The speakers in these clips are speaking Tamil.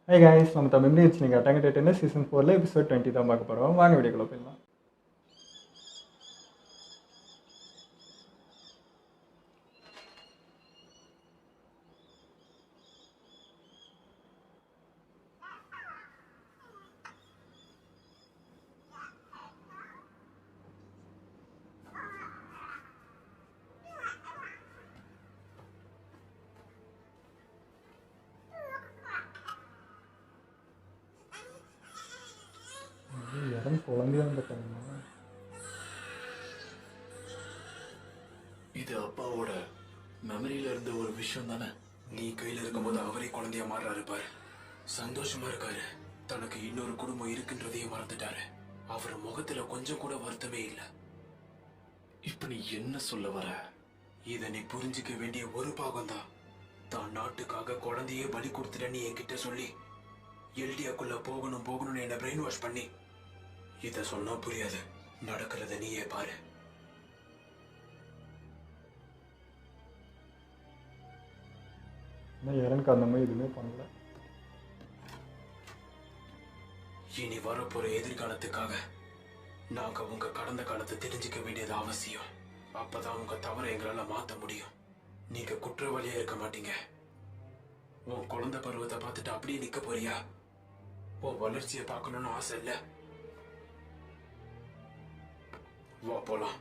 ஹை கைஸ், நம்ம தமிழ் நீங்கள் அட்டாங்க டென்னிஸ் சீசன் 4 எபிசோட் 20 தான் பார்க்க போகிறோம். வாங்க வீடியோக்குள்ள போயிடலாம். யாரும் குழந்தையா இருந்துட்டாங்க. இது அப்பாவோட மெமரியில இருந்த ஒரு விஷயம் தானே. நீ கையில இருக்கும்போது அவரே குழந்தையா மாறாரு பாரு. சந்தோஷமா இருக்காரு. தனக்கு இன்னொரு குடும்பம் இருக்குன்றதையும் மறந்துட்டாரு. அவர் முகத்துல கொஞ்சம் கூட வருத்தமே இல்ல. இப்ப நீ என்ன சொல்ல வர? இத நீ புரிஞ்சுக்க வேண்டிய ஒரு பாகம் தான். தான் நாட்டுக்காக குழந்தையே பலி கொடுத்துட்டேன்னு என்கிட்ட சொல்லி எல்டியாக்குள்ள போகணும்னு என்ன பிரெயின் வாஷ் பண்ணி. இத சொன்னா புரியாது. நடக்கிறத நீயே பாரு. எனக்கு அந்த மாதிரி எதுவுமே பண்ணல. இனி வரப்போற எதிர்காலத்துக்காக நாங்க உங்க கடந்த காலத்தை தெரிஞ்சுக்க வேண்டியது அவசியம். அப்பதான் உங்க தவறை எங்களால மாத்த முடியும். நீங்க குற்றவாளியா இருக்க மாட்டீங்க. உன் குழந்தை பருவத்தை பார்த்துட்டு அப்படியே நிக்க போறியா? உன் வளர்ச்சியை பார்க்கணும்னு ஆசை இல்ல? வா போலாம்.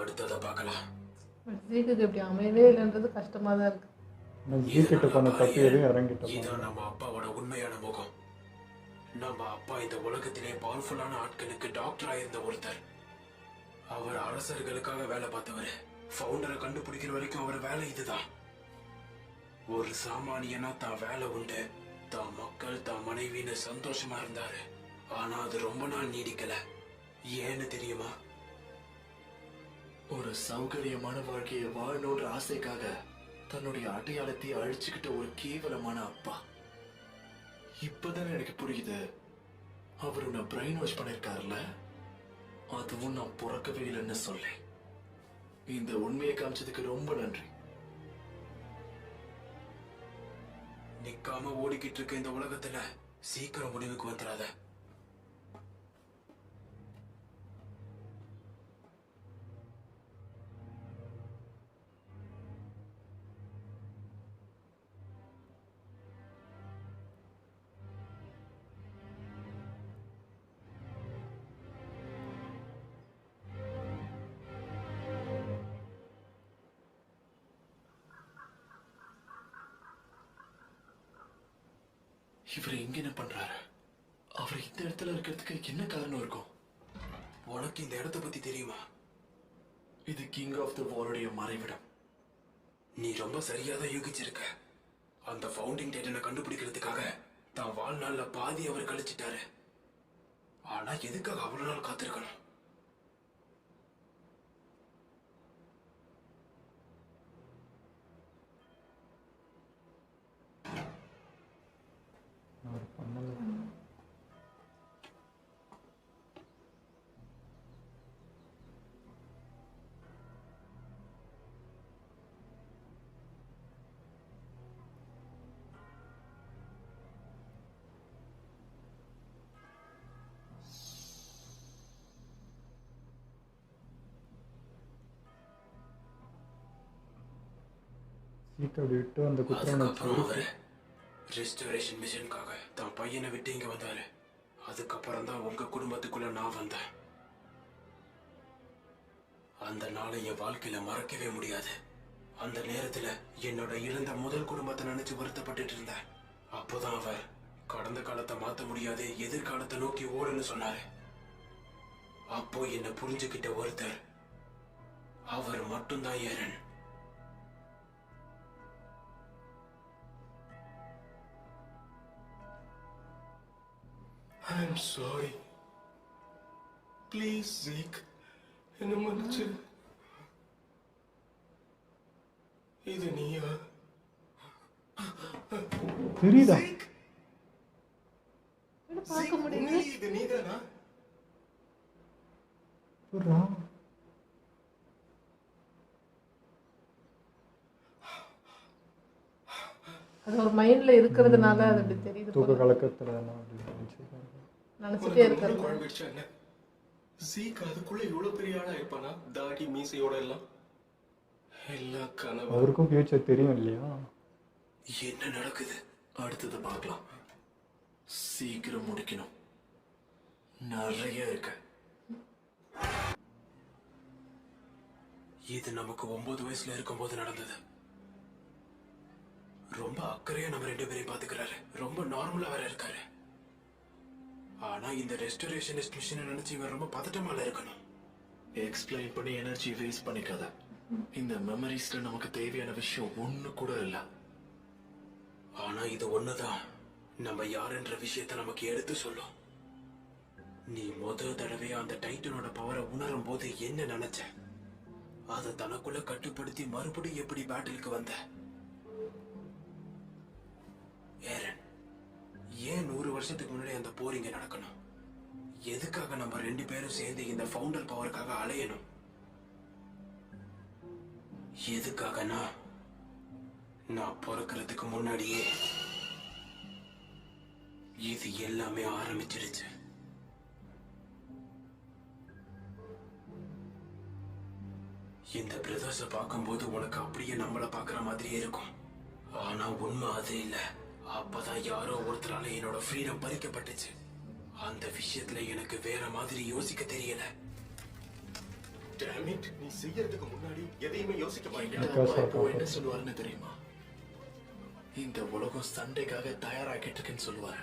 அடுத்ததை பார்க்கலாம். ஜீக்குக்கு இப்படி அமையவே இல்லைன்றது கஷ்டமா தான் இருக்கு. ஜீக்கிட்ட பண்ண தப்பு எதுவும் இறங்கிட்ட. இதான் நம்ம அப்பாவோட உண்மையான முகம். நம்ம அப்பா இந்த உலகத்திலே பவர்ஃபுல்லான ஆட்களுக்கு டாக்டர் ஆயிருந்த ஒருத்தர். அவர் அரசர்களுக்காக வேலை பார்த்தவர். ஃபவுண்டரை கண்டுபிடிக்கிற வரைக்கும் அவர் வேலை இதுதான். ஒரு சாமானியனா தான் வேலை உண்டு, தான் மக்கள் தான் மனைவின்னு சந்தோஷமா இருந்தாரு. ஆனா அது ரொம்ப நாள் நீடிக்கல. ஏன்னு தெரியுமா? ஒரு சௌகரியமான வாழ்க்கையை வாழணுன்ற ஆசைக்காக தன்னுடைய அடையாளத்தை அழிச்சுக்கிட்ட ஒரு கேவலமான அப்பா. இப்பதான் எனக்கு புரியுது. அவர் உன்னை பிரெயின் வாஷ் பண்ணிருக்காருல, அதுவும் நான் பிறக்கவே இல்லைன்னு சொல்லி. இந்த உண்மையை காமிச்சதுக்கு ரொம்ப நன்றி. நிக்காம ஓடிக்கிட்டு இருக்க இந்த உலகத்துல சீக்கிரம் முடிவுக்கு வந்துடாத. இவர் எங்க என்ன பண்றாரு? அவர் இந்த இடத்துல இருக்கிறதுக்கு என்ன காரணம் இருக்கும்? உனக்கு இந்த இடத்தை பத்தி தெரியுமா? இது கிங் ஆஃப் த வாருடைய மறைவிடம். நீ ரொம்ப சரியாதான் யூகிச்சிருக்க. அந்த ஃபவுண்டிங் டைட்டனை கண்டுபிடிக்கிறதுக்காக தான் வாழ்நாள்ல பாதி அவர் கழிச்சிட்டாரு. ஆனா எதுக்காக அவ்வளவு நாள் காத்திருக்கணும்? விட்டு அந்த குற்றம் ரெஸ்டோரேஷன் மிஷனுக்காக தான் பையனை விட்டு இங்க வந்தாரு. அதுக்கப்புறம் தான் உங்க குடும்பத்துக்குள்ள நான் வந்தேன். அந்த நாளை என் வாழ்க்கையில மறக்கவே முடியாது. அந்த நேரத்துல என்னோட இழந்த முதல் குடும்பத்தை நினைச்சு வருத்தப்பட்டு இருந்தேன். அப்போதான் அவர் கடந்த காலத்தை மாத்த முடியாது, எதிர்காலத்தை நோக்கி ஓடுன்னு சொன்னாரு. அப்போ என்ன புரிஞ்சுக்கிட்ட ஒருத்தர், அவர் மட்டும்தான் ஏரன். I'm sorry. Please, Zeke. என்ன மன்னிச்சு. இது நீயா? தெரியுதா? என்ன பார்க்க முடியுது? உண்மையிலேயே இது நீதானா? எப்படிடா? அது ஒரு மைண்ட்ல இருக்கிறதுனால அது அப்படி தெரியுது தூக்க போல. கலக்கத்துல எல்லாம் அப்படி நினைச்சிருக்காரு. நினைச்சிட்டே உனக்கு இருக்காரு. ரொம்ப குழம்பிடுச்சா என்ன? சீக் அதுக்குள்ள இவ்வளவு பெரிய ஆளா இருப்பானா? தாடி மீசையோட எல்லாம் எல்லாம் கனவு. அவருக்கும் ஃபியூச்சர் தெரியும் இல்லையா? என்ன நடக்குது அடுத்தது பார்க்கலாம். சீக்கிரம் முடிக்கணும், நிறைய இருக்கு. இது நமக்கு 9 வயசுல இருக்கும்போது நடந்தது. ரொம்ப அக்கறையா நம்ம 2 பேரையும் பாத்துக்கிறாரு. ரொம்ப நார்மலா வேற இருக்காரு. ஆனா இந்த ரெஸ்டரேஷனிஸ்ட் மிஷினை நினைச்சு இவன் ரொம்ப பதட்டமால இருக்கணும். எக்ஸ்பிளைன் பண்ணி எனர்ஜி வேஸ்ட் பண்ணிக்காத. இந்த மெமரிஸ்ல நமக்கு தேவையான விஷயம் ஒண்ணு கூட இல்ல. ஆனா இது ஒண்ணுதான் நம்ம யாருன்ற விஷயத்த நமக்கு எடுத்து சொல்லும். நீ முதல் தடவையா அந்த டைட்டனோட பவரை உணரும் போது என்ன நினைச்ச? அதை தனக்குள்ள கட்டுப்படுத்தி மறுபடியும் எப்படி பேட்டிலுக்கு வந்த? ஏரன், ஏன் 100 வருஷத்துக்கு முன்னாடி அந்த போர் இங்க நடக்கணும்? எதுக்காக நம்ம 2 பேரும் சேர்ந்து இந்த ஃபவுண்டர் பவருக்காக அலையணும்? எதுக்காகனா நான் பிறக்கிறதுக்கு முன்னாடியே இது எல்லாமே ஆரம்பிச்சிருச்சு. இந்த பிரதர்ஸ பார்க்கும்போது உனக்கு அப்படியே நம்மள பாக்குற மாதிரியே இருக்கும். ஆனா உண்மை அது இல்ல. அப்பதான் யாரோ ஒருத்தரால என்னோட ஃப்ரீடம் பறிக்கப்பட்டுச்சு. அந்த விஷயத்துல எனக்கு வேற மாதிரி யோசிக்க தெரியல. Damn it, நீ செய்யறதுக்கு முன்னாடி எதையுமே யோசிக்க மாட்டேன். என்ன சொல்லுவாருன்னு தெரியுமா? இந்த உலகம் சண்டைக்காக தயாராகிட்டு இருக்குன்னு சொல்லுவாரு.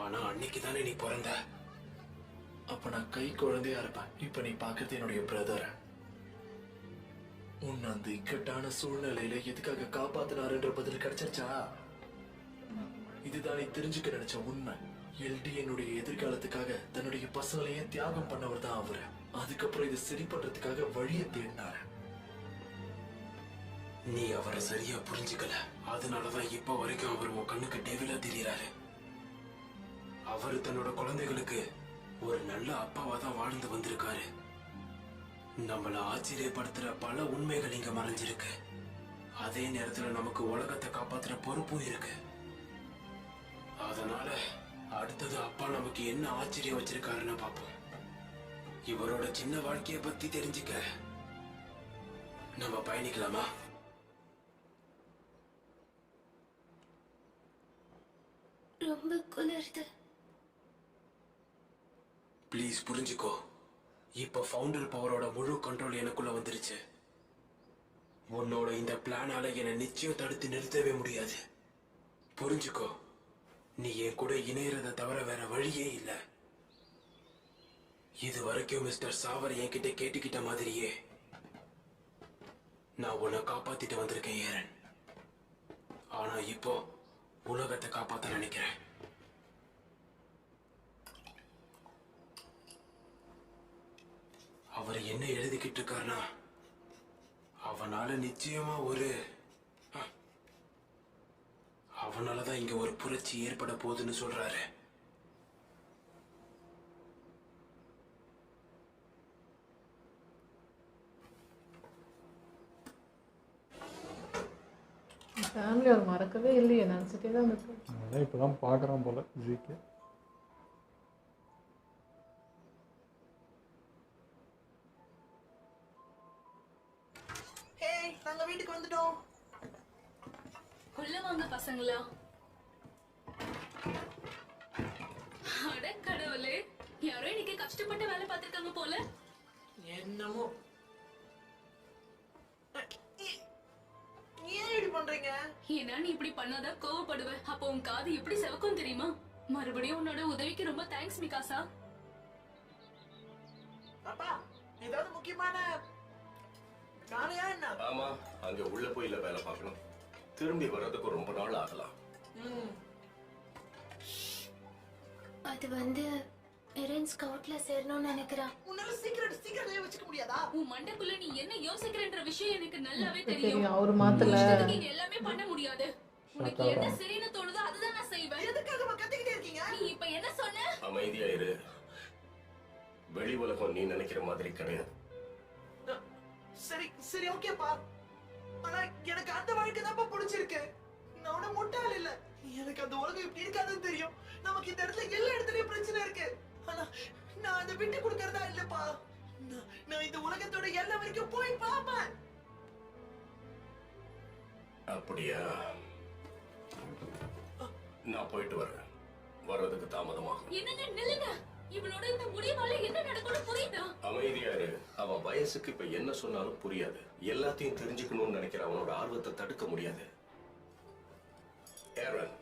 ஆனா அன்னைக்கு தானே நீ பிறந்த. அப்ப நான் கை குழந்தையா இருப்பேன். இப்ப நீ பாக்குறது என்னுடைய பிரதர். உன்னை அந்த இக்கட்டான சூழ்நிலையில எதுக்காக காப்பாத்தினாருன்ற பதில் கிடைச்சிருச்சா? இதுதான் நீ தெரிஞ்சுக்க நினைச்ச உண்மை. எல்டி என்னுடைய எதிர்காலத்துக்காக தன்னுடைய பசங்களையே தியாகம் பண்ணவர் தான் அவரு. அதுக்கப்புறம் இதை சரி பண்றதுக்காக வழியை தேடினாரு. நீ அவரை சரியா புரிஞ்சுக்கல. அதனாலதான் இப்ப வரைக்கும் அவர் உன் கண்ணுக்கு டெவிலா தெரியறாரு. அவரு தன்னோட குழந்தைகளுக்கு ஒரு நல்ல அப்பாவா தான் வாழ்ந்து வந்திருக்காரு. நம்மள ஆச்சரியப்படுத்துற பல உண்மைகள் இங்க மறைஞ்சிருக்கு. அதே நேரத்துல நமக்கு உலகத்தை காப்பாத்துற பொறுப்பும் இருக்கு. அதனால அடுத்தது அப்பா நமக்கு என்ன ஆச்சரியம் வச்சிருக்காருன்னு பாப்போம். இவரோட சின்ன வாழ்க்கைய பத்தி தெரிஞ்சுக்க நம்ம பயணிக்கலாமா? ரொம்ப குளிருது. ப்ளீஸ் புரிஞ்சுக்கோ. இப்ப ஃபவுண்டர் பவரோட முழு கண்ட்ரோல் எனக்குள்ள வந்துருச்சு. உன்னோட இந்த பிளானால என்னை நிச்சயம் தடுத்து நிறுத்தவே முடியாது. புரிஞ்சுக்கோ. நீ என் கூட இணையறத தவிர வேற வழியே இல்ல. இது வரைக்கும் மிஸ்டர் சாவர் என்கிட்ட கேட்டுக்கிட்ட மாதிரியே நான் உன்னை காப்பாத்திட்டு வந்திருக்கேன் ஏரன். ஆனா இப்போ உலகத்தை காப்பாத்த நினைக்கிறேன். அவர் என்ன எழுதிக்கிட்டு இருக்காருன்னா, அவனால நிச்சயமா அவனாலதான் இங்க ஒரு புரட்சி ஏற்பட போகுதுன்னு சொல்றாரு. ஃபேமிலி அவர் மறக்கவே இல்லையே, நினச்சிட்டே தான் இருக்கு. அதான் இப்போதான் பார்க்குறான் போல ஜிக்கு. நாங்க வீட்டுக்கு வந்துட்டோம். உள்ள வாங்க பசங்களா. அட கடவுளே, யாரோ இன்னைக்கு கஷ்டப்பட்டு வேலை பார்த்திருக்காங்க போல. என்னமோ ஏன் இப்படி பண்றீங்க? ஏன்னா நீ இப்படி பண்ணாதான் கோவப்படுவ. அப்போ உன் காது எப்படி செவக்கும் தெரியுமா? மறுபடியும் உன்னோட உதவிக்கு ரொம்ப தேங்க்ஸ் மிகாசா. அப்பா, ஏதாவது முக்கியமான காலையா என்ன? ஆமா, அங்க உள்ள போய் இல்ல வேலை பார்க்கணும். திரும்பி வர்றதுக்கு ரொம்ப நாள் ஆகலாம். அது வந்து எரன் ஸ்கவுட்ல சேரணும்னு நினைக்கிறேன். உன்னால சீக்கிரம் வச்சுக்க முடியாதா? உன் மண்டைக்குள்ள நீ என்ன யோசிக்கிறன்ற விஷயம் எனக்கு நல்லாவே தெரியும், தெரியும். அவர் மாத்தல. இஷ்டத்துக்கு இங்க எல்லாமே பண்ண முடியாது. உனக்கு என்ன சரின்னு தோணுதோ அதுதான் நான் செய்வேன். எதுக்காக கத்திக்கிட்டே இருக்கீங்க? நீ இப்ப என்ன சொன்ன? அமைதியா இரு. வெளி உலகம் நீ நினைக்கிற மாதிரி கிடையாது. சரி சரி ஓகேப்பா. ஆனா எனக்கு அந்த வாழ்க்கை தான் பிடிச்சிருக்கு. நான் ஒன்னும் முட்டாள் இல்ல. எனக்கு அந்த உலகம் இப்படி இருக்காதுன்னு தெரியும். நமக்கு இந்த இடத்துல எல்லா இடத்துலயும் பிரச்சனை இருக்கு. ஆனா நான் அதை விட்டு கொடுக்கறதா இல்லப்பா. நான் இந்த உலகத்தோட எல்லா வரைக்கும் போய் பாப்பேன். அப்படியா? நான் போயிட்டு வரேன். வர்றதுக்கு தாமதமாகும். என்னங்க நில்லுங்க. இவனோட இந்த முடிவால என்ன நடக்கும்னு புரியுதா? அமைதியா இரு. அவன் வயசுக்கு இப்ப என்ன சொன்னாலும் புரியாது. எல்லாத்தையும் தெரிஞ்சுக்கணும்னு நினைக்கிற அவனோட ஆர்வத்தை தடுக்க முடியாது. ஏரன்,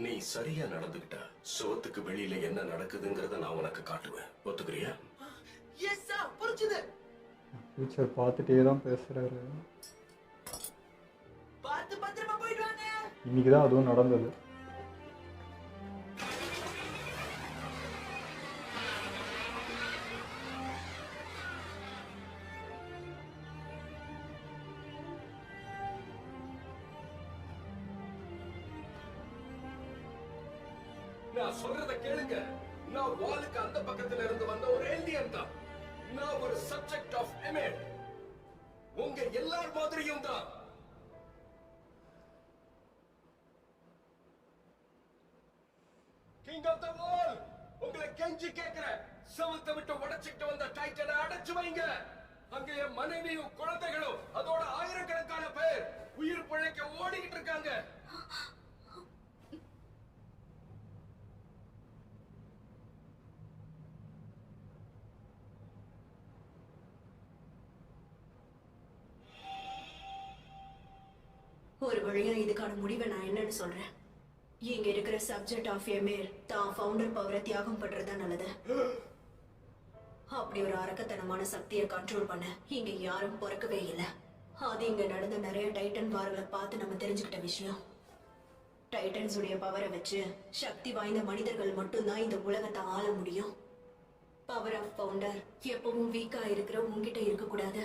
நீ சரியா நடந்துகிட்டா சுவத்துக்கு வெளியில என்ன நடக்குதுங்கிறத நான் உனக்கு காட்டுவேன். ஒத்துக்கிறியா? எஸ் சார், புரிஞ்சுது. ஃபியூச்சர் பார்த்துட்டே தான் பேசுகிறாரு. பார்த்து பத்திரமா போயிட்டு வாங்க. இன்னைக்கு தான் அதுவும் நடந்தது. நான் சொல்றத கேளுங்க. நான் வாலுக்கு அந்த பக்கத்துல இருந்து வந்த ஒரு ஏலியன் தான். நான் ஒரு சப்ஜெக்ட் ஆஃப் எமேட். உங்க எல்லார் மாதிரியும் தான். கிங் ஆஃப் தி வால், உங்களை கெஞ்சி கேக்குறேன். சவத்தை விட்டு உடைச்சிட்டு வந்த டைட்டனை அடைச்சு வைங்க. அங்க என் மனைவியும் குழந்தைகளும் அதோட ஆயிரக்கணக்கான பேர் உயிர் பிழைக்க ஓடிக்கிட்டு இருக்காங்க. ஒரு வழியா இதுக்கான முடிவை நான் என்னன்னு சொல்றேன். இங்க இருக்கிற சப்ஜெக்ட் ஆஃப் எமேர் தான் ஃபவுண்டர் பவரை தியாகம் பண்றதா நல்லது. அப்படி ஒரு அரக்கத்தனமான சக்தியை கண்ட்ரோல் பண்ண இங்க யாரும் பிறக்கவே இல்லை. அது இங்க நடந்த நிறைய டைட்டன் வார்களை பார்த்து நம்ம தெரிஞ்சுக்கிட்ட விஷயம். டைட்டன்ஸ் உடைய பவரை வச்சு சக்தி வாய்ந்த மனிதர்கள் மட்டும்தான் இந்த உலகத்தை ஆள முடியும். பவர் ஆஃப் ஃபவுண்டர் எப்பவும் வீக்கா இருக்கிற உங்ககிட்ட இருக்க கூடாது.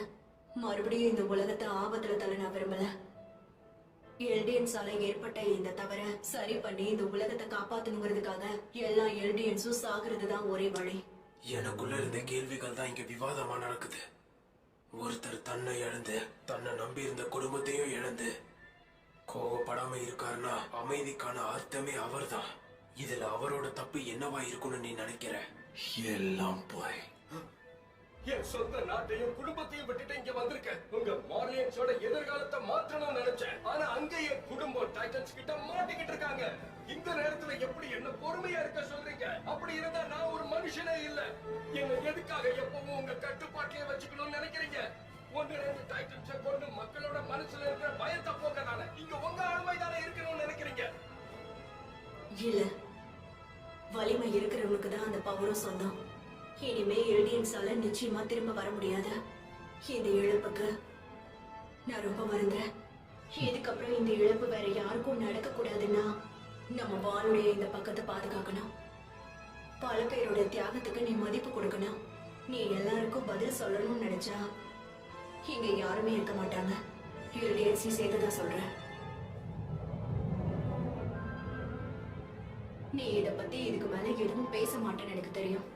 மறுபடியும் இந்த உலகத்தை ஆபத்துல தள்ள நான் விரும்பல. எல்டியன்ஸால ஏற்பட்ட இந்த தவற சரி பண்ணி இந்த உலகத்தை காப்பாத்தணுங்கிறதுக்காக எல்லா எல்டியன்ஸும் சாகுறது தான் ஒரே வழி. எனக்குள்ள இருந்த கேள்விகள் தான் இங்க விவாதமா நடக்குது. ஒருத்தர் தன்னை இழந்து தன்னை நம்பி இருந்த குடும்பத்தையும் இழந்து கோவப்படாம இருக்காருன்னா அமைதிக்கான அர்த்தமே அவர்தான். இதுல அவரோட தப்பு என்னவா இருக்கும்னு நீ நினைக்கிற? எல்லாம் போய் என் சொந்த நாட்டையும் குடும்பத்தையும் விட்டுட்டு இங்க வந்திருக்கேன். உங்க மார்லியன்ஸோட எதிர்காலத்தை மாற்றணும்னு நினைச்சேன். ஆனா அங்க என் குடும்பம் டைட்டன்ஸ் கிட்ட மாட்டிக்கிட்டு இருக்காங்க. இந்த நேரத்துல எப்படி என்ன பொறுமையா இருக்க சொல்றீங்க? அப்படி இருந்தா நான் ஒரு மனுஷனே இல்ல. என்ன எதுக்காக எப்பவும் உங்க கட்டுப்பாட்டிலே வச்சுக்கணும்னு நினைக்கிறீங்க? ஒன்னு ரெண்டு டைட்டன்ஸை கொண்டு மக்களோட மனசுல இருக்கிற பயத்தை போக்கதானே இங்க உங்க ஆளுமை தானே இருக்கணும்னு நினைக்கிறீங்க? இல்ல, வலிமை இருக்கிறவனுக்கு தான் அந்த பவரும் சொந்தம். இனிமே எல்டியன்ஸால நிச்சயமா திரும்ப வர முடியாது. இந்த இழப்புக்கு நான் ரொம்ப வருந்துறேன். இதுக்கப்புறம் இந்த இழப்பு வேற யாருக்கும் நடக்க கூடாதுன்னா நம்ம வாளுடைய இந்த பக்கத்தை பாதுகாக்கணும். பல பேரோட தியாகத்துக்கு நீ மதிப்பு கொடுக்கணும். நீ எல்லாருக்கும் பதில் சொல்லணும்னு நினைச்சா இங்க யாருமே இருக்க மாட்டாங்க. எல்டியன்ஸி சேர்த்துதான் சொல்றேன். நீ இத பத்தி இதுக்கு மேல எதுவும் பேச மாட்டேன்னு எனக்கு தெரியும்.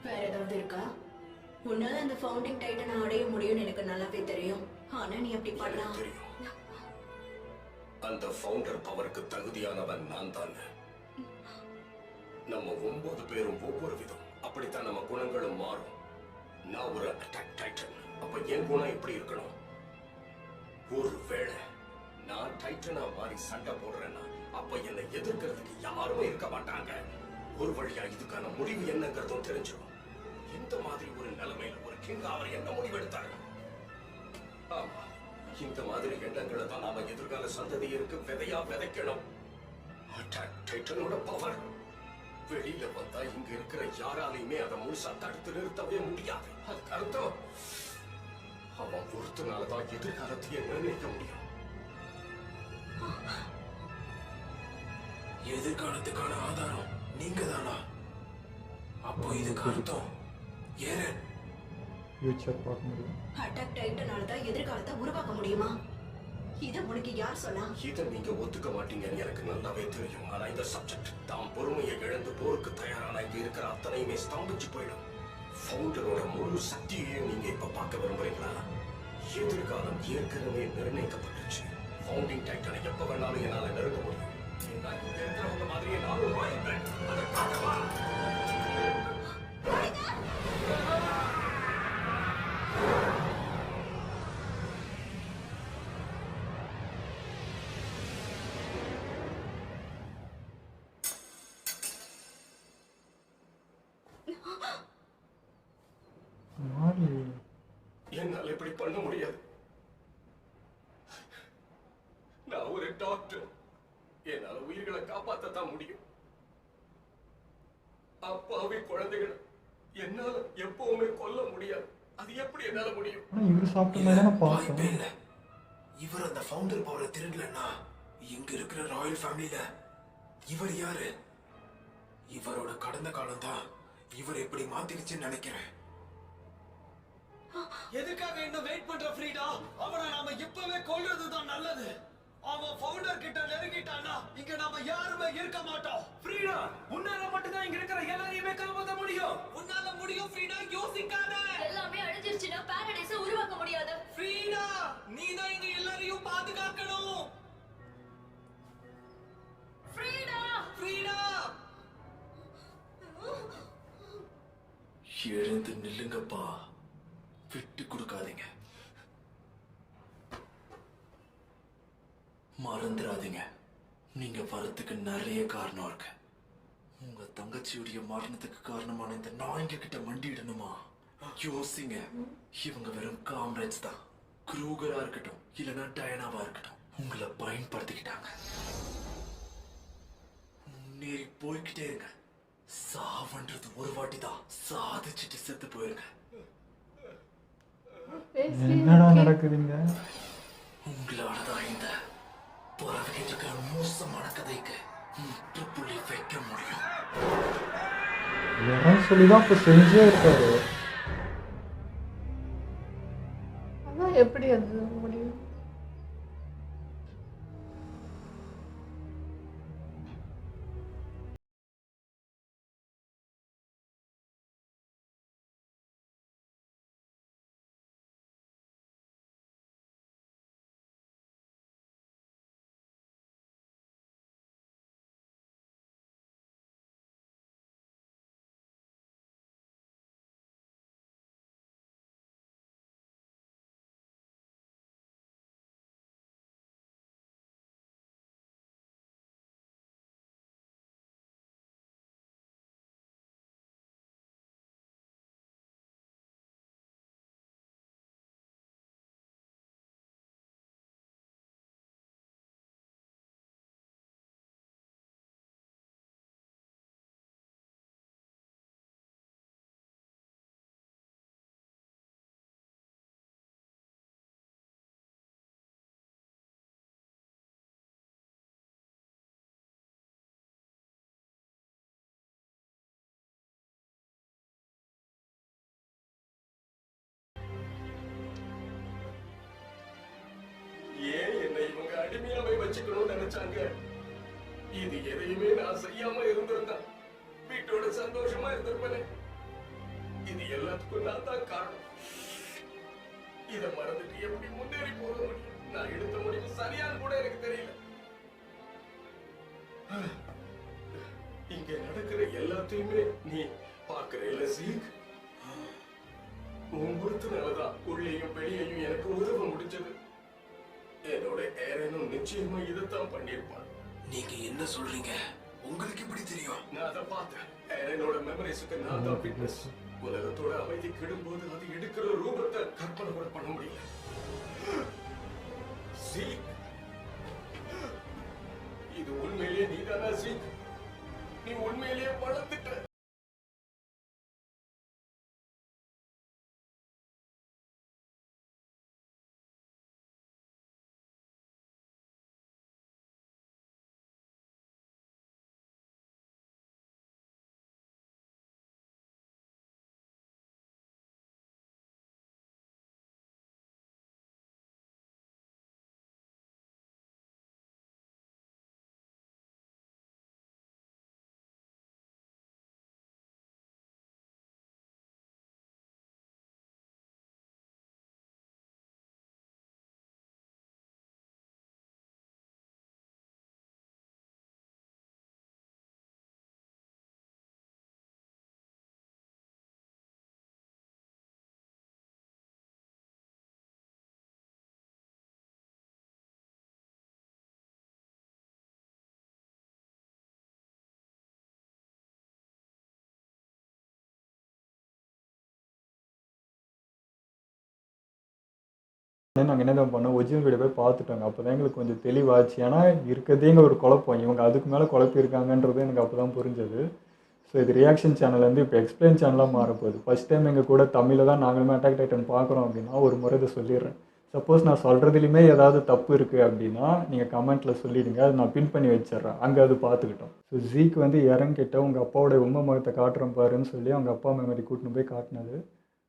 வேற ஏதாவது இருக்கா? உன்னால அந்த ஃபவுண்டிங் டைட்டனை அடைய முடியும்னு எனக்கு நல்லாவே தெரியும். ஆனா நீ அப்படி பண்ணலாம். அந்த ஃபவுண்டர் பவருக்கு தகுதியானவன் நான் தான். நம்ம 9 பேரும் ஒவ்வொரு விதம். அப்படித்தான் நம்ம குணங்களும் மாறும். நான் ஒரு அட்டாக் டைட்டன். அப்ப என் குணம் எப்படி இருக்கணும்? ஒருவேளை நான் டைட்டனா மாறி சண்டை போடுறேன்னா அப்ப என்னை எதிர்க்கிறதுக்கு யாருமே இருக்க மாட்டாங்க. ஒரு வழியா இதுக்கான முடிவு என்னங்கிறதும் தெரிஞ்சிடும். இந்த மாதிரி ஒரு நிலைமையில ஒரு கிங் அவர் என்ன முடிவு எடுத்தாரு? ஆமா, இந்த மாதிரி எண்ணங்களை தான் நாம எதிர்கால சந்ததியருக்கு விதையா விதைக்கணும். அட்டாக் டைட்டனோட பவர் வெளியில வந்தா இங்க இருக்கிற யாராலையுமே அதை முழுசா தடுத்து நிறுத்தவே முடியாது. அதுக்கு அர்த்தம் அவன் ஒருத்தனாலதான் எதிர்காலத்தையே நிர்ணயிக்க முடியும். எதிர்காலத்துக்கான ஆதாரம் நீங்க தானா? அப்போ இதுக்கு அர்த்தம் ஏரன் ஃபியூச்சர் பார்க்க முடியும். அட்டாக் டைட்டனால தான் எதிர்காலத்தை உருவாக்க முடியுமா? இத உனக்கு யார் சொன்னா? இதை நீங்க ஒத்துக்க மாட்டீங்கன்னு எனக்கு நல்லாவே தெரியும். ஆனா இந்த சப்ஜெக்ட் தான் பொறுமையை இழந்து போருக்கு தயாரான இங்க இருக்கிற அத்தனையுமே ஸ்தம்பிச்சு போயிடும். ஃபவுண்டரோட முழு சக்தியையும் நீங்க இப்ப பார்க்க விரும்புறீங்களா? எதிர்காலம் ஏற்கனவே நிர்ணயிக்கப்பட்டுச்சு. ஃபவுண்டிங் டைட்டனை எப்ப வேணாலும் என்னால நெருங்க முடியும். ஏன்னா இங்க இருக்கிறவங்க மாதிரியே நானும் ராயல் பிளட். அதை காட்டவா? மாறி என்னால இப்படி பண்ண முடியாது. நான் ஒரு டாக்டர். என்னால உயிர்களை காப்பாத்தத்தான் முடியும். அப்பாவி குழந்தைகளை என்னால எப்பவுமே கொல்ல முடியாது. அது எப்படி என்னால முடியும்? ஆனால் இவர் சாப்பிட்ட மாதிரி தானே வாய்ப்பே பார்த்தோம். இல்ல. இவர் அந்த ஃபவுண்டர் பவரை திருடலன்னா இங்க இருக்கிற ராயல் ஃபேமிலில இவர் யாரு? இவரோட கடந்த காலம் தான் இவர் எப்படி மாத்திருச்சுன்னு நினைக்கிறேன். எதுக்காக இன்னும் வெயிட் பண்ற ஃப்ரீடா? அவனை நாம இப்பவே கொல்றதுதான் நல்லது. அவன் ஃபவுண்டர் கிட்ட நெருங்கிட்டானா இங்க நாம யாருமே இருக்க மாட்டோம். ஃப்ரீடா, உன்னால மட்டும் தான் இங்க இருக்கிற எல்லாரையுமே காப்பாத்த முடியும். உன்னால முடியும் ஃப்ரீடா, யோசிக்காத. எல்லாமே அழிஞ்சிருச்சுன்னா பாரடைஸ உருவாக்க முடியாது. ஃப்ரீடா, நீ தான் இங்க எல்லாரையும் பாதுகாக்கணும். ஃப்ரீடா! ஃப்ரீடா, எழுந்து நில்லுங்கப்பா, விட்டு கொடுக்காதீங்க. மறந்துடாதீங்க, நீங்க வரத்துக்கு நிறைய காரணம் இருக்கு. உங்க தங்கச்சியுடைய மரணத்துக்கு காரணமான இந்த நாய்ங்க கிட்ட மண்டிடணுமா? யோசிங்க. இவங்க வெறும் காம்ரேட்ஸ் தான். க்ரூகரா இருக்கட்டும் இல்லைன்னா டயனாவா இருக்கட்டும், உங்களை பயன்படுத்திக்கிட்டாங்க. முன்னேறி போய்கிட்டே இருங்க. சாவன்றது ஒரு வாட்டி தான். சாதிச்சுட்டு செத்து போயிருங்க. என்னடா நடக்குதுங்க? உங்களாலதான் இந்த பறவைகளுக்கு மோசமான கதைக்கு முற்றுப்புள்ளி வைக்க முடியும். யாரும் சொல்லிதான் இப்போ செஞ்சே இருக்காரு. அதான் எப்படி அது முடியும்? ஏன் என்னை இவங்க அடிமையாவே வச்சுக்கணும்னு நினைச்சாங்க? இது எதையுமே நான் செய்யாம இருந்திருந்தேன் வீட்டோட சந்தோஷமா இருந்திருப்பேனே. இது எல்லாத்துக்கும் நான் தான் காரணம். இதை மறந்துட்டு எப்படி முன்னேறி போக முடியும்? நான் எடுத்த முடிவு சரியானு கூட எனக்கு தெரியல. இங்க நடக்கிற எல்லாத்தையுமே நீ பாக்குற இல்ல சீக்? உங்களுக்குனாலதான் உள்ளேயும் வெளியேயும் எனக்கு உதவ முடிஞ்சது. என்னோட ஏரனும் நிச்சயமா இதைத்தான் பண்ணிருப்பான். நீங்க என்ன சொல்றீங்க? உங்களுக்கு எப்படி தெரியும்? நான் அதை பார்த்தேன். ஏரனோட மெமரிஸுக்கு நான் தான் விட்னஸ். உலகத்தோட அமைதி கெடும்போது அது எடுக்கிற ரூபத்தை கற்பனை கூட பண்ண முடியல. சீக், இது உண்மையிலேயே நீதானா சீக்? நீ உண்மையிலேயே வளர்ந்துட்ட. நாங்கள் என்ன தான் பண்ணோம், ஒரிஜினல் வீடியோ போய் பார்த்துட்டோங்க. அப்போ தான் எங்களுக்கு கொஞ்சம் தெளிவாச்சு. ஏன்னா இருக்கிறதே இங்கே ஒரு குழப்பம், இவங்க அதுக்கு மேலே குழப்பியிருக்காங்கன்றது எனக்கு அப்போ தான் புரிஞ்சது. ஸோ இது ரியாக்ஷன் சேனல் வந்து இப்போ எக்ஸ்பிளைன் சேனலாக மாறப்போகுது. ஃபஸ்ட் டைம் எங்கள் கூட தமிழில் தான் நாங்களுமே அட்டாக் டைட்டன் பார்க்குறோம் அப்படின்னா ஒரு முறை இதை சொல்லிடுறேன். சப்போஸ் நான் சொல்கிறதுலையுமே ஏதாவது தப்பு இருக்குது அப்படின்னா நீங்கள் கமெண்ட்டில் சொல்லிவிடுங்க, அது நான் பின் பண்ணி வச்சிட்றேன், அங்கே அது பார்த்துக்கிட்டோம். ஸோ ஜீக்கு வந்து இறங்கிட்ட உங்கள் அப்பாவோட உண்மை முகத்தை காட்டுறோம் பாருன்னு சொல்லி அவங்க அப்பா மெமரி கூட்டின்னு போய் காட்டினது.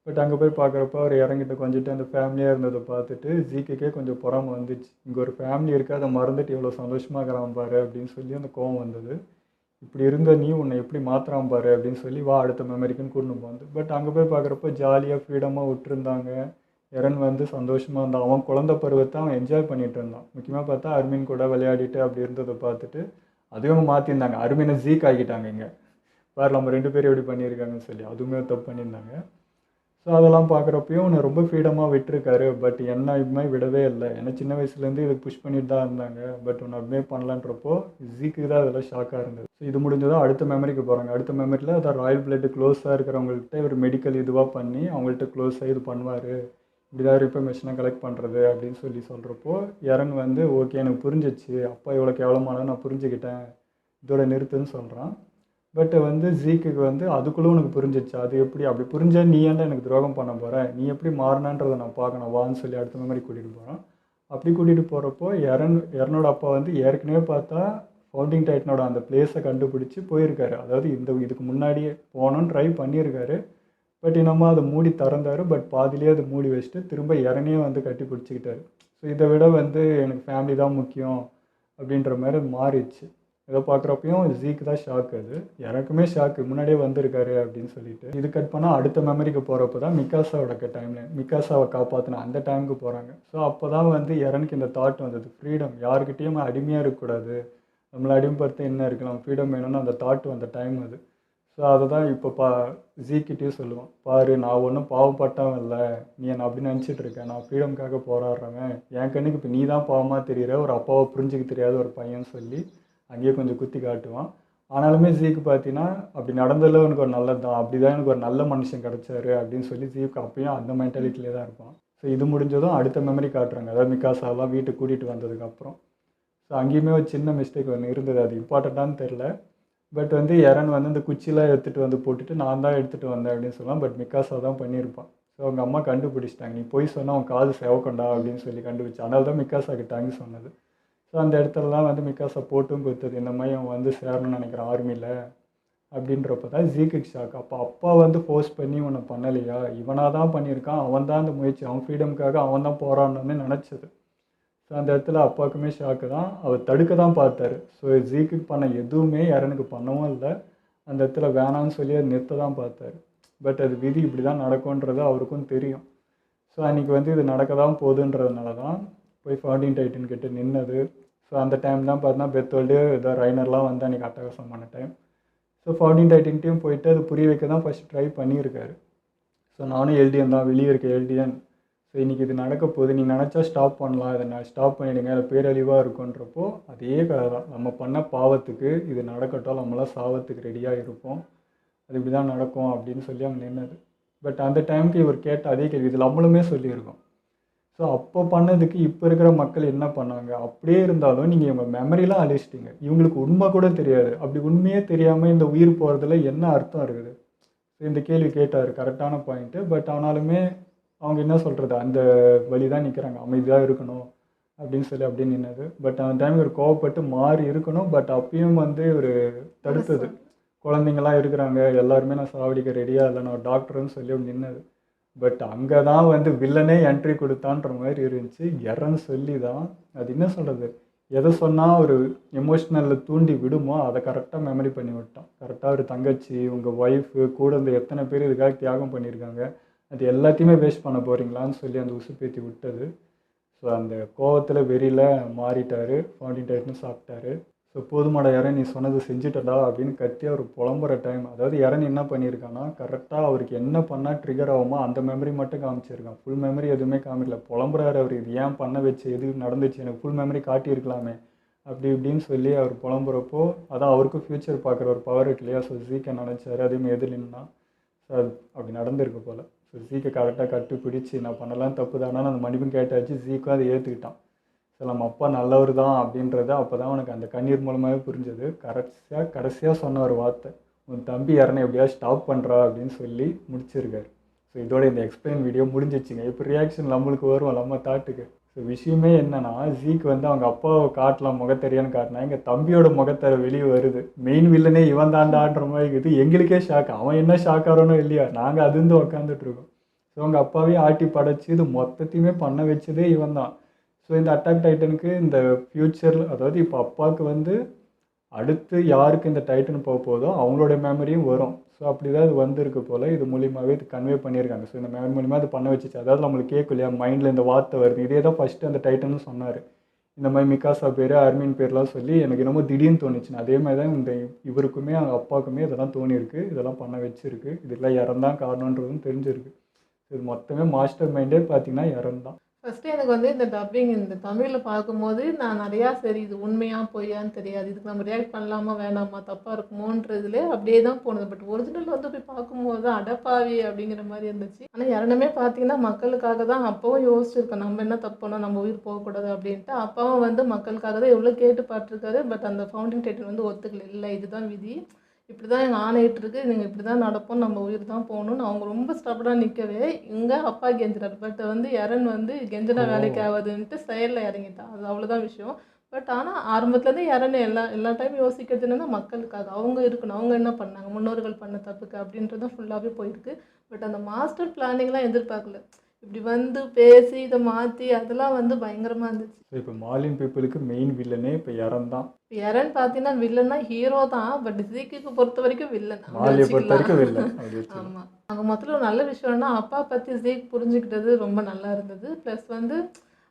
பட் அங்கே போய் பார்க்குறப்ப அவர் இறங்கிட்ட கொஞ்சிட்டு அந்த ஃபேமிலியாக இருந்ததை பார்த்துட்டு ஜீக்குக்கே கொஞ்சம் பொறாமை வந்துச்சு. இங்கே ஒரு ஃபேமிலி இருக்குது, அதை மறந்துட்டு எவ்வளோ சந்தோஷமாக இருக்கிறான் பாரு அப்படின்னு சொல்லி அந்த கோவம் வந்தது. இப்படி இருந்த நீ உன்னை எப்படி மாற்றுறான் பாரு அப்படின்னு சொல்லி வா அடுத்த மெமரிக்குன்னு கூட்டின்னு போந்து. பட் அங்கே போய் பார்க்குறப்ப ஜாலியாக ஃப்ரீடமாக விட்டுருந்தாங்க. எரன் வந்து சந்தோஷமாக இருந்தான். அவன் குழந்தை பருவத்தை அவன் என்ஜாய் பண்ணிகிட்டு இருந்தான். முக்கியமாக பார்த்தா அர்மின் கூட விளையாடிட்டு அப்படி இருந்ததை பார்த்துட்டு அதுவும் மாற்றிருந்தாங்க. அர்மினை ஜீக் ஆகிட்டாங்க. இங்கே வேறு நம்ம 2 பேரும் எப்படி பண்ணியிருக்காங்கன்னு சொல்லி அதுவுமே தப்பு பண்ணியிருந்தாங்க. ஸோ அதெல்லாம் பார்க்குறப்பையும் உன்னை ரொம்ப ஃப்ரீடமாக விட்டுருக்காரு. பட் என்ன இதுமே விடவே இல்லை. ஏன்னா சின்ன வயசுலேருந்து இதுக்கு புஷ் பண்ணிட்டு தான் இருந்தாங்க. பட் உன்னை அதுமே பண்ணலான்றப்போ ஜீக்கு தான் அதெல்லாம் ஷாக்காக இருந்தது. ஸோ இது முடிஞ்சதும் அடுத்த மெமரிக்கு போகிறாங்க. அடுத்த மெமரியில் அதான் ராயல் பிளட்டு க்ளோஸாக இருக்கிறவங்கள்ட்ட இவர் மெடிக்கல் இதுவாக பண்ணி அவங்கள்ட்ட க்ளோஸாக இது பண்ணுவார், இப்படிதான் இன்ஃபர்மேஷனை கலெக்ட் பண்ணுறது அப்படின்னு சொல்கிறப்போ எரன் வந்து ஓகே எனக்கு புரிஞ்சிச்சு, அப்பா எவ்வளோ கேவலமானது நான் புரிஞ்சுக்கிட்டேன், இதோட நிறுத்துன்னு சொல்கிறான். பட் வந்து ஜீக்குக்கு வந்து அதுக்குள்ளே உனக்கு புரிஞ்சிச்சு, அது எப்படி அப்படி புரிஞ்சா நீ ஏன்டா எனக்கு துரோகம் பண்ண போகிற, நீ எப்படி மாறினான்றதை நான் பார்க்கணும் வான்னு சொல்லி அடுத்த மெமரி கூட்டிகிட்டு போகிறான். அப்படி கூட்டிகிட்டு போகிறப்போ எரனோட அப்பா வந்து ஏற்கனவே பார்த்தா ஃபவுண்டிங் டைட்டனோட அந்த பிளேஸை கண்டுபிடிச்சி போயிருக்காரு. அதாவது இதுக்கு முன்னாடியே போகணுன்னு ட்ரை பண்ணியிருக்காரு. பட் என்னமோ அதை மூடி திறந்தார். பட் பாதிலேயே அதை மூடி வச்சுட்டு திரும்ப இறனையும் வந்து கட்டி பிடிச்சிக்கிட்டாரு. ஸோ இதை விட வந்து எனக்கு ஃபேமிலி தான் முக்கியம் அப்படின்ற மாதிரி அது மாறிடுச்சு. இதை பார்க்குறப்பையும் ஜீக்கு தான் ஷாக். அது எனக்குமே ஷாக்கு, முன்னாடியே வந்திருக்காரு அப்படின்னு சொல்லிட்டு. இது கட் பண்ணால் அடுத்த மெமரிக்கு போகிறப்ப தான் மிக்காசாவோட டைமில் மிக்காசாவை காப்பாற்றின அந்த டைமுக்கு போகிறாங்க. ஸோ அப்போ தான் வந்து எரனுக்கு இந்த தாட் வந்தது, ஃப்ரீடம், யாருக்கிட்டேயும் அடிமையாக இருக்கக்கூடாது, நம்மளை அடிமைப்படுத்த என்ன இருக்கலாம், ஃப்ரீடம் வேணும்னு அந்த தாட் வந்த டைம் அது. ஸோ அதை தான் இப்போ ஜீக்கிட்டேயும் சொல்லுவான், பாரு நான் ஒன்றும் பாவப்பட்டவன் இல்லை, நீ என்னை அப்படி நினச்சிட்டு இருக்கேன், நான் ஃப்ரீடம்காக போராடுறவன், என் கண்ணுக்கு இப்போ நீ தான் பாவமாக தெரிகிற, ஒரு அப்பாவை புரிஞ்சுக்க தெரியாத ஒரு பையன் சொல்லி அங்கேயே கொஞ்சம் குத்தி காட்டுவான். ஆனாலுமே ஜீக்கு பார்த்தீங்கன்னா அப்படி நடந்ததில் எனக்கு ஒரு நல்லது தான், அப்படி தான் எனக்கு ஒரு நல்ல மனுஷன் கிடச்சாரு அப்படின்னு சொல்லி ஜீக்கு அப்பயும் அந்த மென்டாலிட்டிலே தான் இருப்பான். ஸோ இது முடிஞ்சதும் அடுத்த மெமரி காட்டுறாங்க. அதாவது மிக்காசாலாம் வீட்டுக்கு கூட்டிகிட்டு வந்ததுக்கப்புறம். ஸோ அங்கேயுமே ஒரு சின்ன மிஸ்டேக் ஒன்று இருந்தது, அது இம்பார்ட்டண்ட்டானு தெரில. பட் வந்து எரன் வந்து இந்த குச்சிலாம் எடுத்துகிட்டு வந்து போட்டுட்டு நான் தான் எடுத்துகிட்டு வந்தேன் அப்படின்னு சொல்லலாம். பட் மிக்காசா தான் பண்ணியிருப்பான். ஸோ அவங்க அம்மா கண்டுபிடிச்சிட்டாங்க, நீ போய் சொன்னால் அவன் காது சேவக்கண்டா அப்படின்னு சொல்லி கண்டுபிடிச்சி, அதனால தான் மிக்காசாக்கு தேங்க்ஸ் சொன்னது. ஸோ அந்த இடத்துலலாம் வந்து மிக்காசா போட்டும் கொடுத்தது, இந்த மாதிரி அவன் வந்து சேரணும்னு நினைக்கிறான் ஆர்மியில் அப்படின்றப்ப தான் ஜீக்குக்கு ஷாக். அப்போ அப்பா வந்து ஃபோர்ஸ் பண்ணி உன்னை பண்ணலையா, இவனாக தான் பண்ணியிருக்கான், அவன் தான் அந்த முயற்சி, அவன் ஃப்ரீடமுக்காக அவன் தான் போராடணும்னு நினச்சது. ஸோ அந்த இடத்துல அப்பாவுக்குமே ஷாக்கு தான், அவர் தடுக்க தான் பார்த்தாரு. ஸோ ஜீக்கு பண்ண எதுவுமே எரனுக்கு பண்ணவும் இல்லை, அந்த இடத்துல வேணான்னு சொல்லி அதை நிறுத்த தான் பார்த்தாரு. பட் அது விதி இப்படி தான் நடக்கும்ன்றது அவருக்கும் தெரியும். ஸோ அன்றைக்கி வந்து இது நடக்க தான் போகுதுன்றதுனால தான் போய் ஃபவுண்டிங் டைட்டன் கிட்ட நின்னது. ஸோ அந்த டைம் தான் பார்த்தீங்கன்னா பெத்தோல்டு இதை ரைனர்லாம் வந்து அன்றைக்கி அட்டகாசமான டைம். ஸோ ஃபவுண்டிங் டைட்டன்ட்டையும் போயிட்டு அது புரிய வைக்க தான் ஃபஸ்ட் ட்ரை பண்ணியிருக்காரு. ஸோ நானும் எல்டிஎன் தான், வெளியே இருக்க எல்டிஎன், ஸோ இன்றைக்கி இது நடக்க போகுது, நீ நினச்சா ஸ்டாப் பண்ணலாம், இதை நான் ஸ்டாப் பண்ணிவிடுங்க, அது பேரழிவாக இருக்குன்றப்போ அதே கதை தான், நம்ம பண்ண பாவத்துக்கு இது நடக்கட்டும், நம்மளாம் சாவத்துக்கு ரெடியாக இருப்போம், அது இப்படி தான் நடக்கும் அப்படின்னு சொல்லி அவங்க நின்னது. பட் அந்த டைமுக்கு இவர் கேட்ட அதே கேள்வி இது நம்மளுமே சொல்லியிருக்கோம். ஸோ அப்போ பண்ணதுக்கு இப்போ இருக்கிற மக்கள் என்ன பண்ணாங்க, அப்படியே இருந்தாலும் நீங்கள் இவங்க மெமரிலாம் அழிச்சிட்டிங்க, இவங்களுக்கு உண்மை கூட தெரியாது, அப்படி உண்மையே தெரியாமல் இந்த உயிர் போகிறதுல என்ன அர்த்தம் இருக்குது. ஸோ இந்த கேள்வி கேட்டார், கரெக்டான பாயிண்ட்டு. பட் ஆனாலுமே அவங்க என்ன சொல்கிறது, அந்த வழி தான் நிற்கிறாங்க, அமைதியாக இருக்கணும் அப்படின்னு சொல்லி அப்படி நின்னது. பட் அந்த டைம் ஒரு கோவப்பட்டு மாறி இருக்கணும். பட் அப்பயும் வந்து ஒரு தடுத்தது, குழந்தைங்களாம் இருக்கிறாங்க, எல்லாருமே நான் சாவடிக்க ரெடியாக இல்லை, நான் டாக்டர்னு சொல்லி அப்படி நின்னது. பட் அங்கே தான் வந்து வில்லனே என்ட்ரி கொடுத்தான்ற மாதிரி இருந்துச்சு. எரன்னு சொல்லி தான் அது என்ன சொல்கிறது, எதை சொன்னால் ஒரு எமோஷ்னலில் தூண்டி விடுமோ அதை கரெக்டாக மெமரி பண்ணி விட்டான். கரெக்டாக ஒரு தங்கச்சி, உங்கள் ஒய்ஃபு கூட இந்த எத்தனை பேர் இதுக்காக தியாகம் பண்ணியிருக்காங்க, அது எல்லாத்தையுமே வேஸ்ட் பண்ண போகிறீங்களான்னு சொல்லி அந்த உசுப்பேற்றி விட்டது. ஸோ அந்த கோவத்தில் வெறியில் மாறிட்டார், ஃபவுண்டிங் டைட்னு சாப்பிட்டாரு. ஸோ போதுமாட எரன் நீ சொன்னது செஞ்சுட்டடா அப்படின்னு கத்தி அவர் புலம்புற டைம். அதாவது எரன் என்ன பண்ணியிருக்கான்னா கரெக்டாக அவருக்கு என்ன பண்ணால் ட்ரிகர் ஆகுமோ அந்த மெமரி மட்டும் காமிச்சிருக்கான், ஃபுல் மெமரி எதுவுமே காமிக்கல. புலம்புறாரு அவர், இது ஏன் பண்ண வச்சு, எது நடந்துச்சு, எனக்கு ஃபுல் மெமரி காட்டியிருக்கலாமே அப்படி இப்படின்னு சொல்லி அவர் புலம்புறப்போ அதான் அவருக்கும் ஃப்யூச்சர் பார்க்குற ஒரு பவர் இருக்கு இல்லையா. ஸோ ஜீக்கை நினச்சாரு, அதேமாதிரி எதிர் நின்னா. ஸோ அது அப்படி நடந்திருக்கு போல். ஸோ ஜீக்கை கரெக்டாக கட்டுப்பிடிச்சி நான் பண்ணலாம் தப்பு தானே அந்த மன்னிப்பும் கேட்டாச்சு. ஜீக்கும் அதை ஏற்றுக்கிட்டான். ஸோ நம்ம அப்பா நல்லவர் தான் அப்படின்றத அப்போ தான் அவனுக்கு அந்த கண்ணீர் மூலமாகவே புரிஞ்சது. கடைசியாக சொன்ன ஒரு வார்த்தை, உன் தம்பி யாரனை எப்படியாவது ஸ்டாப் பண்ணுறா அப்படின்னு சொல்லி முடிச்சிருக்காரு. ஸோ இதோட இந்த எக்ஸ்பிளைன் வீடியோ முடிஞ்சிச்சுங்க. இப்போ ரியாக்ஷன் நம்மளுக்கு வரும் நம்ம தாட்டுக்கு. ஸோ விஷயமே என்னன்னா, ஜீக்கு வந்து அவங்க அப்பாவை காட்டலாம் முகத்தறியான்னு காட்டினா எங்கள் தம்பியோட முகத்தரை வெளியே வருது. மெயின் வில்லனே இவன் தாண்டான்ற மாதிரி இருக்குது. எங்களுக்கே ஷாக். அவன் என்ன ஷாக் ஆகிறோனோ இல்லையா, நாங்கள் அதுந்து உக்காந்துட்டு இருக்கோம். ஸோ அவங்க அப்பாவே ஆட்டி படைச்சி இது மொத்தத்தையுமே பண்ண வச்சதே இவன் தான். ஸோ இந்த அட்டாக் டைட்டனுக்கு இந்த ஃப்யூச்சரில், அதாவது இப்போ அப்பாவுக்கு வந்து அடுத்து யாருக்கு இந்த டைட்டன் போக போதோ அவங்களோட மெமரியும் வரும். ஸோ அப்படி தான் இது வந்திருக்கு போல். இது மூலியமாகவே இது கன்வே பண்ணியிருக்காங்க. ஸோ இந்த மெமரி மூலியமாக இது பண்ண வச்சிச்சு. அதாவது நம்மளுக்கு கேட்கும் இல்லையா, மைண்டில் இந்த வார்த்தை வருது. இதே தான் ஃபஸ்ட்டு அந்த டைட்டன்னு சொன்னார். இந்த மாதிரி மிகாசா பேர் அர்மின் பேர்லாம் சொல்லி எனக்கு என்னமோ திடீர்னு தோணுச்சுன்னு. அதே மாதிரி தான் இந்த இவருக்குமே அவங்க அப்பாவுக்குமே இதெல்லாம் தோணியிருக்கு. இதெல்லாம் பண்ண வச்சிருக்கு. இதெல்லாம் இறந்தான் காரணன்றதும் தெரிஞ்சிருக்கு. இது மொத்தமே மாஸ்டர் மைண்டே பார்த்தீங்கன்னா இறந்தான். ஃபஸ்ட்டு எனக்கு வந்து இந்த டப்பிங் இந்த தமிழில் பார்க்கும்போது நான் நிறையா சரி இது உண்மையாக பொய்யான்னு தெரியாது, இதுக்கு நம்ம ரியாக்ட் பண்ணலாமா வேணாமா தப்பாக இருக்குமோன்றதுலே அப்படியே தான் போனது. பட் ஒரிஜினல் வந்து போய் பார்க்கும்போது தான் அடப்பாவி அப்படிங்கிற மாதிரி இருந்துச்சு. ஆனால் இறனமே பார்த்தீங்கன்னா மக்களுக்காக தான். அப்போவும் யோசிச்சிருக்கோம் நம்ம என்ன தப்பு பண்ணோம், நம்ம உயிர் போகக்கூடாது அப்படின்ட்டு. அப்பாவும் வந்து மக்களுக்காக தான் எவ்வளோ கேட்டு பார்த்துருக்காரு. பட் அந்த ஃபவுண்டிங் டைட்டில் வந்து ஒத்துக்கல. இல்லை இதுதான் விதி, இப்படி தான் எங்கள் ஆணையிட்டு இருக்கு, நீங்கள் இப்படி தான் நடப்போம், நம்ம உயிர் தான் போகணும்னு அவங்க ரொம்ப ஸ்டபனாக நிற்கவே இங்கே அப்பா கெஞ்சிறாரு. பட் வந்து எரன் வந்து கெஞ்சினா வேலைக்கு ஆகாதுன்ட்டு செயலில் இறங்கிட்டான். அது அவ்வளோதான் விஷயம். பட் ஆனால் ஆரம்பத்துலேருந்து எரன் எல்லா டைம் யோசிக்கிறது என்னன்னா மக்களுக்காக அவங்க இருக்கணும், அவங்க என்ன பண்ணாங்க, முன்னோர்கள் பண்ண தப்புக்கு அப்படின்றது ஃபுல்லாகவே போயிருக்கு. பட் அந்த மாஸ்டர் பிளானிங்லாம் எதிர்பார்க்கல. இப்படி வந்து பேசி இதை மாற்றி அதெல்லாம் வந்து பயங்கரமாக இருந்துச்சு. ஸோ இப்போ மாலின் பீப்புளுக்கு மெயின் வில்லனே இப்போ இறந்தான். எரன் பார்த்தீங்கன்னா வில்லன்னா ஹீரோ தான். பட் ஜீக்கு பொறுத்த வரைக்கும் வில்லன். மாலியை பொறுத்த வரைக்கும் வில்லன். ஆமாம், அங்கே மொத்தத்தில் ஒரு நல்ல விஷயம்னா அப்பா பற்றி ஜீக் புரிஞ்சுக்கிட்டது ரொம்ப நல்லா இருந்தது. ப்ளஸ் வந்து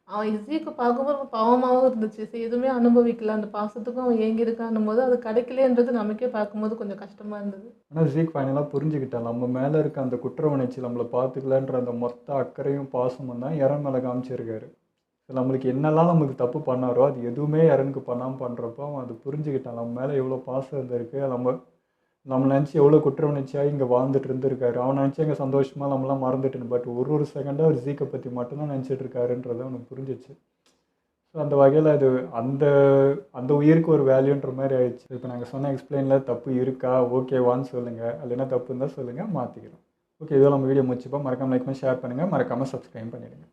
அவன் ஜீக்கு பார்க்கும்போது ரொம்ப பாவமாகவும் இருந்துச்சு. சரி எதுவுமே அனுபவிக்கல, அந்த பாசத்துக்கும் அவன் ஏங்கியிருக்கான்னும் போது அது கிடைக்கலேன்றது நமக்கே பார்க்கும்போது கொஞ்சம் கஷ்டமாக இருந்தது. ஆனால் ஜீக் ஃபைனலாக புரிஞ்சுக்கிட்டான். நம்ம மேலே இருக்க அந்த குற்ற உணர்ச்சி, நம்மளை பார்த்துக்கலான்ற அந்த மொத்த அக்கறையும் பாசமும் தான் இறன் மேலே காமிச்சிருக்காரு. ஸோ நம்மளுக்கு என்னெல்லாம் நம்மளுக்கு தப்பு பண்ணாரோ அது எதுவுமே இறனுக்கு பண்ணாமல் பண்ணுறப்போ அவன் அது புரிஞ்சுக்கிட்டான். நம்ம மேலே எவ்வளோ பாசம் இருந்திருக்கு, நம்ம நினச்சி எவ்வளோ குற்ற உணர்ச்சியாக இங்கே வாழ்ந்துட்டு இருந்திருக்காரு. அவன் நினச்சி இங்கே சந்தோஷமாக நம்மளாம் மறந்துட்டு, பட் ஒரு செகண்டாக ஒரு ஜீக்கை பற்றி மட்டும்தான் நினச்சிட்டு இருக்காருன்றது அவனுக்கு புரிஞ்சிச்சு. ஸோ அந்த வகையில் அது அந்த உயிருக்கு ஒரு வேல்யூன்ற மாதிரி ஆயிடுச்சு. இப்போ நாங்கள் சொன்ன எக்ஸ்பிளைனில் தப்பு இருக்கா ஓகேவான்னு சொல்லுங்கள், இல்லைன்னா தப்புன்னு தான் சொல்லுங்கள், மாற்றிக்கிறோம். ஓகே, இதோ நம்ம வீடியோ முடிச்சுப்போம். மறக்காமல் லைக் பண்ணி ஷேர் பண்ணுங்கள், மறக்காமல் சப்ஸ்கிரைப் பண்ணிடுங்க.